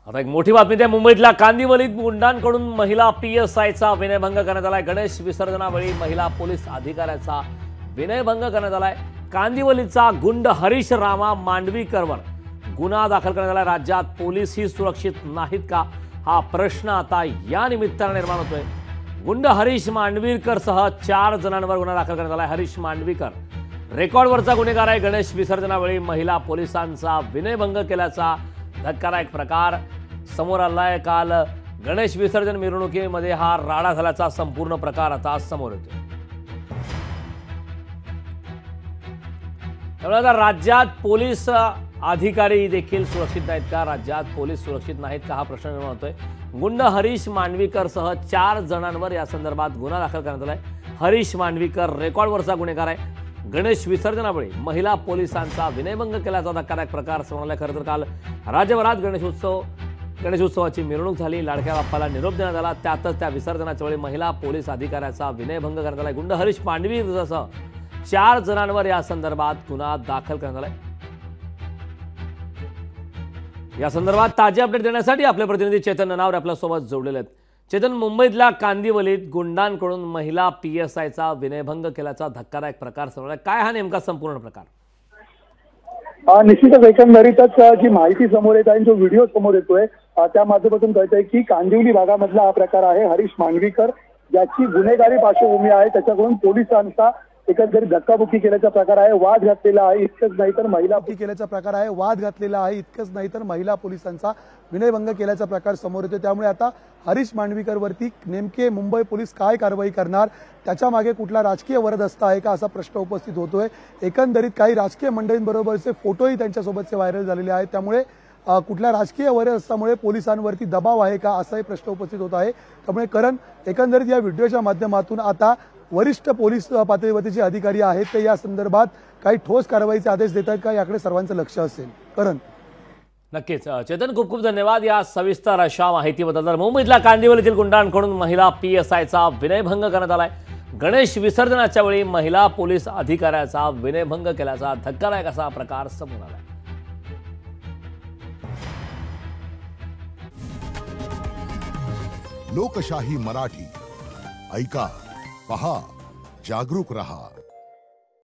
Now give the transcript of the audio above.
आता एक मोठी बातमी आहे। मुंबईतल्या कांदिवलीत गुंडांकडून महिला PSIचा विनयभंग करण्यात आलाय। गणेश विसर्जनावेळी महिला पोलीस अधिकाऱ्याचा विनयभंग करण्यात आलाय। कांदिवलीचा गुंड हरीश रामा मांडवीकरवर गुन्हा दाखल करण्यात आलाय। राज्यात पोलीस ही सुरक्षित नाहीत का हा प्रश्न आता या निमित्ताने निर्माण होतोय। गुंड हरीश मांडवीकरसह 4 जणांवर गुन्हा दाखल करण्यात आलाय। हरीश मांडवीकर रेकॉर्डवरचा गुन्हेगार आहे। गणेश विसर्जनावेळी महिला पोलिसांचा विनयभंग केल्याचा धक्कादायक प्रकार समोर आलाय। काल गणेश विसर्जन मिरवणुकीमध्ये हा राडा झाल्याचा संपूर्ण प्रकार आता समोर येतोय। त्यामुळे आता राज्यात पोलीस अधिकारी देखील सुरक्षित नाहीत का, राज्यात पोलीस सुरक्षित नाहीत का हा प्रश्न निर्माण होतोय। गुंड हरीश मांडवीकरसह 4 जणांवर या संदर्भात गुन्हा दाखल करण्यात आलाय। हरीश मांडवीकर रेकॉर्डवरचा गुन्हेगार आहे। गणेश विसर्जनावेळी महिला पोलिसांचा विनयभंग केल्याचा धक्कादायक प्रकार समोर आलाय। खरं तर काल राज्यभरात गणेशोत्सवाची मिरवणूक झाली। लाडक्या बाप्पाला निरोप देण्यात आला। त्यातच त्या विसर्जनाच्या वेळी महिला पोलीस अधिकाऱ्याचा विनयभंग करण्यात आलाय। गुंड हरीश मांडवीकरसह 4 जणांवर या संदर्भात गुन्हा दाखल करण्यात आलाय। या संदर्भात ताजे अपडेट देण्यासाठी आपले प्रतिनिधी चेतन ननावरे आपल्या सोबत जोडलेले आहेत। चेतन, मुंबईतल्या कांदिवलीत गुंडांकडून महिला PSIचा विनयभंग केल्याचा धक्कादायक प्रकार समोर आलाय। काय हा नेमका संपूर्ण प्रकार? निश्चितच एकंदरीतच जी माहिती समोर येत आहे, जो व्हिडिओ समोर येतोय त्या माध्यमातून कळतंय की कांदिवली भागामधला हा प्रकार आहे। हरीश मांडवीकर ज्याची गुन्हेगारी पार्श्वभूमी आहे, त्याच्याकडून पोलिसांचा एकंदरीत धक्काबुक्की केल्याचा प्रकार आहे। वाद घातलेला आहे। इतकंच नाही तर महिला केल्याचा प्रकार आहे। वाद घातलेला आहे। इतकंच नाही तर महिला पोलिसांचा विनयभंग केल्याचा प्रकार समोर येतो। त्यामुळे आता हरीश मांडवीकरवरती नेमके मुंबई पोलीस काय कारवाई करणार, त्याच्या मागे कुठला राजकीय वरदहस्त आहे का असा प्रश्न उपस्थित होतोय। एकंदरीत काही राजकीय मंडळींबरोबरचे फोटोही त्यांच्यासोबतचे व्हायरल झालेले आहेत। त्यामुळे कुठल्या राजकीय वरदहस्तामुळे पोलिसांवरती दबाव आहे का असाही प्रश्न उपस्थित होत आहे। त्यामुळे करण एकंदरीत या व्हिडिओच्या माध्यमातून आता वरिष्ठ पोलीस पातळीवरचे जे अधिकारी आहेत ते या संदर्भात काही ठोस कारवाईचे आदेश देत आहेत का याकडे सर्वांचं लक्ष असेल। करण, नक्कीच चेतन, खूप खूप धन्यवाद या सविस्तर अशा माहितीबद्दल। तर मुंबईतल्या कांदिवलीतील गुंडांकडून महिला PSIचा विनयभंग करण्यात आलाय। गणेश विसर्जनाच्या वेळी महिला पोलीस अधिकाऱ्याचा विनयभंग केल्याचा धक्कादायक असा प्रकार समोर आलाय। लोकशाही मराठी ऐका, पहा, जागरूक रहा।